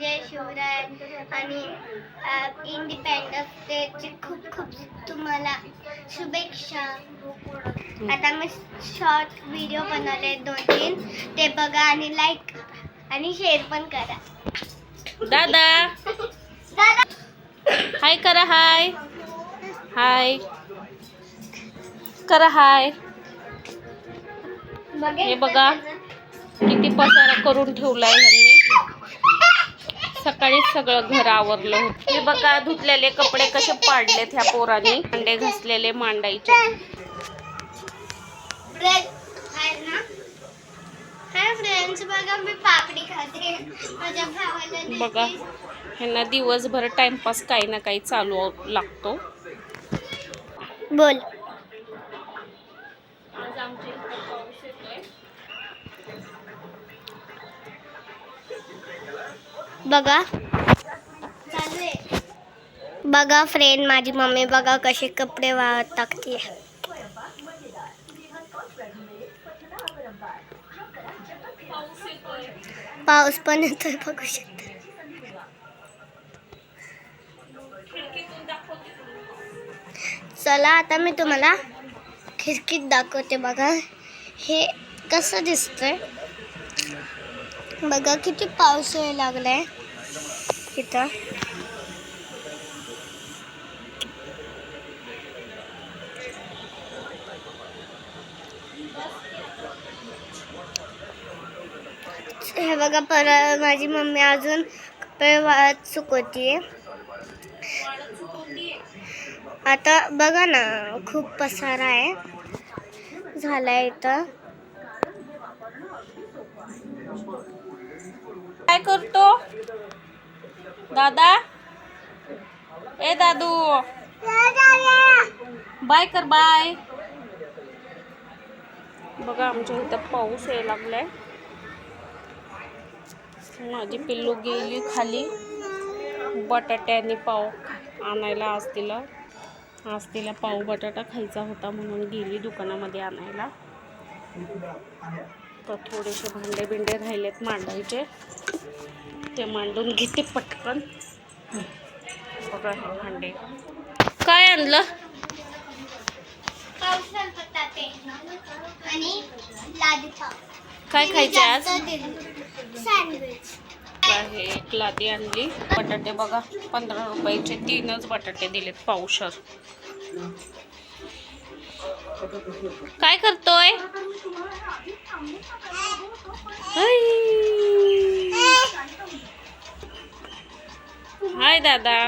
जय शिवराय आणि इंडिपेंडन्स डेची खूप खूप तुम्हाला शुभेच्छा. आता मी शॉर्ट व्हिडिओ बनवले 2-3 ते बघा आणि लाईक आणि शेअर पण करा. दादा हाय करा. हाय हाय करा. हाय. हे बघा किती पसारा करून ठेवलाय ह्यांनी. सकाळीच सगळं घर आवरलं होतं. हे बघा धुतलेले कपडे कसे पाडलेत ह्या पोरांनी. अंडे घासलेले मांडायचे. फ्रेंड्स बघा मी पापडी खाते. माझ्या भावाला बघा ह्यांना दिवसभर टाइमपास काही ना काही चालू लागतो. बोल. आज आमच्या इथे पाऊस येतोय. बघा बघा फ्रेंड माझी मम्मी बघा कसे कपडे वाळत टाकते. पाऊस पण येतोय बघू शकता. चला आता मी तुम्हाला खिडकीत दाखवते. बघा हे कसं दिसतंय. बघा किती पाऊस यायला लागलाय इथं. हे बघा परत माझी मम्मी अजून कपडे वाळत सुकवतीये. आता बघा ना खूप पसारा आहे झालाय इथं. काय करतो दादा? ए दादू बाय कर. बाय. बघा आमच्या इथं पाऊस यायला लागलाय. माझी पिल्लू गेली खाली बटाट्याने पाव आणायला. आज तिला पाव बटाटा खायचा होता म्हणून गेली दुकानामध्ये आणायला. तर थोडेसे भांडे बिंडे राहिलेत मांडायचे, ते मांडून घेते पटकन. बघा हे भांडे. काय आणलं? आणि लादी पाव. काय खायचं आज? सँडविच. आहे एक लादी आणली. बटाटे बघा 15 रुपयाचे 3च बटाटे दिलेत पावशर. काय करतोय? हाय दादा.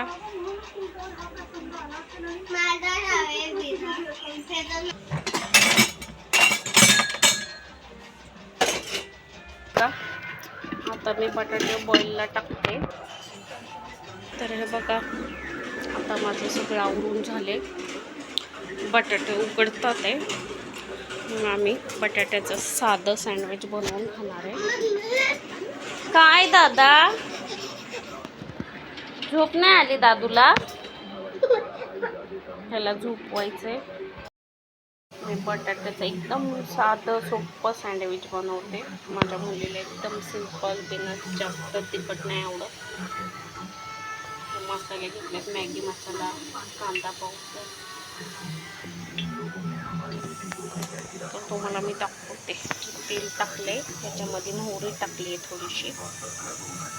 आता मी बटाटे बॉईलला टाकते. तर हे बघा आता माझं सगळं आवरून झाले. बटाटे उकडतात आहे. मग आम्ही बटाट्याचं साधं सँडविच बनवून खाणार आहे. काय दादा झोप नाही आली दादूला? ह्याला झोपवायचंय. मी बटाट्याचं एकदम साधं सोपं सँडविच बनवते. माझ्या मुलीला एकदम सिंपल, बिना जास्त तिखट नाही आवडत. मसाले घेतलेत, मॅगी मसाला, कांदा पावडर. तर तुम्हाला मी दाखवते. तेल टाकले, त्याच्यामध्ये मोहरी टाकली आहे थोडीशी.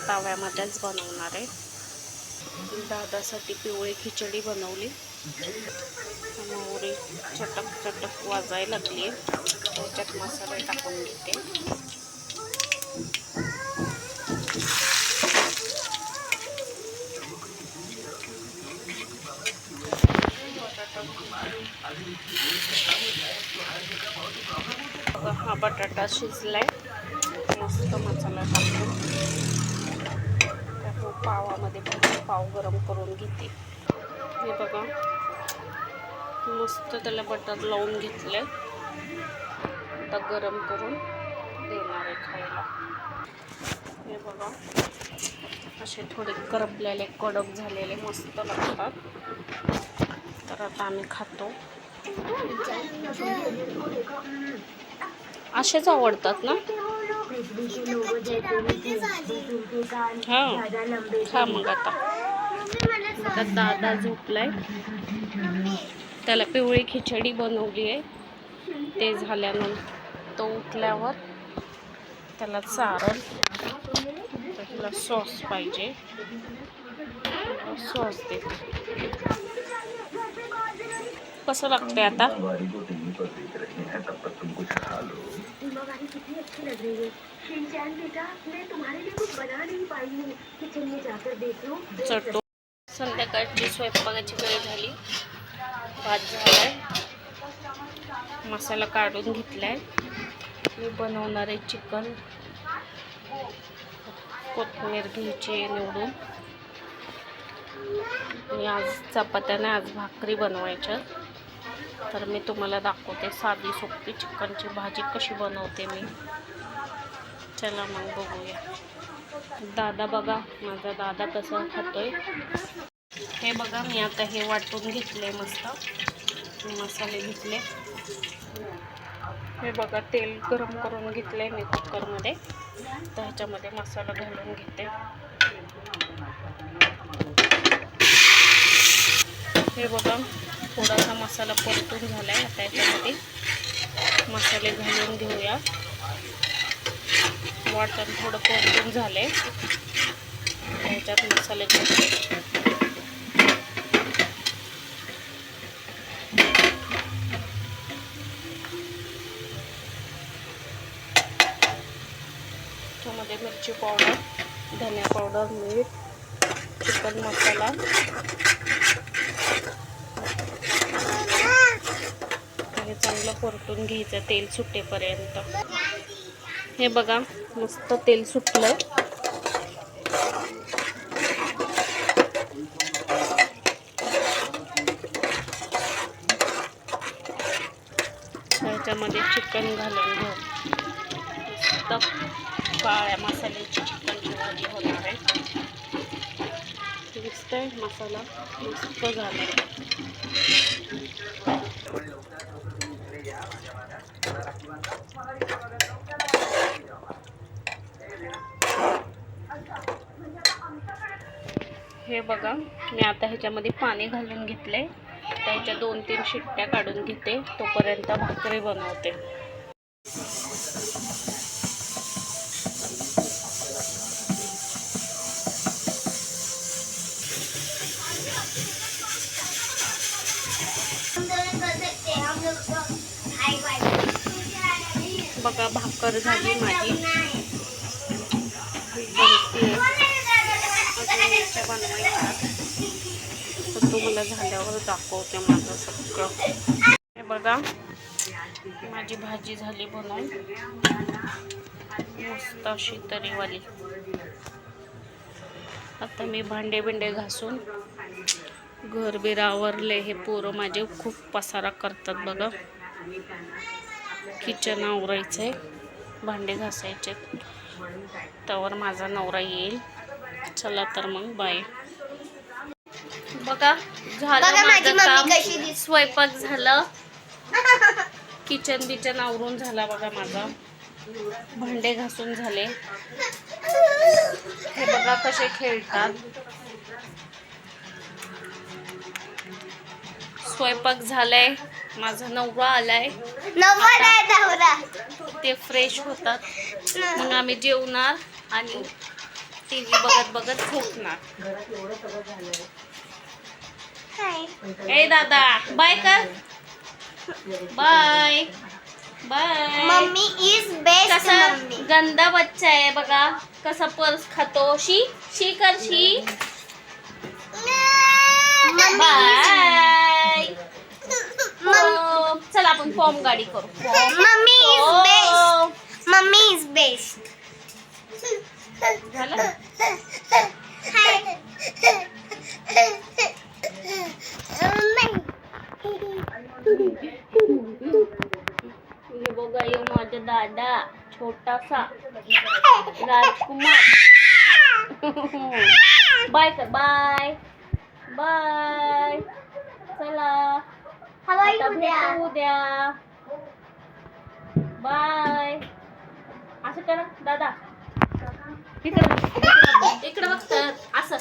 तव्यामध्येच बनवणार आहे. दादासाठी पिवळी खिचडी बनवली. मोहरी चटक चटक वाजायला लागली. त्याच्यात मसाले टाकून घेते. हा बटाटा शिजलाय. मस्त मसाला टाकून त्या पावामध्ये पाव गरम करून घेते. हे बघा मस्त त्याला बटर लावून घेतलंय. आता गरम करून देणार आहे खायला. हे बघा असे थोडे करपलेले कडक झालेले मस्त लागतात. तर आता आम्ही खातो. असेच आवडतात ना? हा खा मग आता. आता दादा झोपलाय, त्याला पिवळी खिचडी बनवली आहे. ते झाल्यानंतर तो उठल्यावर त्याला चारल. त्याला सॉस पाहिजे, सॉस देते. कसं लागतंय आता? चटो. संध्याकाळची स्वयंपाकाची वेळ झाली. भात झालाय, मसाला काढून घेतलाय. मी बनवणार आहे चिकन. कोथिंबीर घ्यायची निवडून. मी आज चपात्या नाही, आज भाकरी बनवायच्या. तर मी तुम्हाला दाखवते साधी सोपी चिकनची भाजी कशी बनवते मी. चला मग बघूया. दादा बघा, माझा दादा कसं खातोय. हे बघा, मी आता हे वाटून घेतले मस्त. मसाले घेतले. हे बघा, तेल गरम करून घेतले मी कुकरमध्ये. तर ह्याच्यामध्ये मसाला घालून घेते. हे बघा, थोडासा मसाला परतून झालाय. आता याच्यामध्ये मसाले घालून घेऊया. वाटण थोडं परतून झालंय, ह्याच्यात मसाले घालते. त्यामध्ये मिरची पावडर, धनिया पावडर, मीठ, चिकन मसाला. हे चांगलं परतून घ्यायचं तेल सुटेपर्यंत. हे बघा, मस्त तेल सुटलंय. ह्याच्यामध्ये चिकन घालून घेऊ. मस्त काळ्या मसाल्याची चिकनची भाजी होणार आहे. दिसतंय मसाला मस्त झाला. हे बघा, मी आता ह्याच्यामध्ये पाणी घालून घेतले. त्याच्या 2-3 शिट्ट्या काढून घेते. तोपर्यंत भाकरी बनवते. बघा, भाकर झाली माझी. बनवायच्या तर तुम्हाला झाल्यावर दाखवते माझं सगळं. हे बघा, माझी भाजी झाली बनवून मस्त अशी तरीवाली. आता मी भांडे बिंडे घासून घर बीर आवरले. हे पोरं माझे खूप पसारा करतात बघा. किचन आवरायचंय, भांडे घासायचे. त्यावर माझा नवरा येईल. चला तर मग बाय. बघा, झालं माझं काम. स्वयंपाक झालं, किचन बिचन आवरून झाला बघा माझा. भांडे घासून झाले. हे बघा कसे खेळतात. स्वयंपाक झालाय, माझा नवरा आलाय. ते फ्रेश होतात, मग आम्ही जेवणार आणि टीव्ही बघत बघत झोपणार. ए दादा, बाय कर. Bye bye. Mummy is best. कसा गंदा बच्चा आहे बघा, कसा पर्स खातो. शी शी कर शी. बाय. चला आपण फॉर्म गाडी करू. Mummy is best. Mummy is best. झालं. हे बघा, यो माझा दादा छोटासा राजकुमार. बाय कर. Bye bye. चला आता भेटू उद्या. बाय. असं करा दादा. इकडे बघ असं.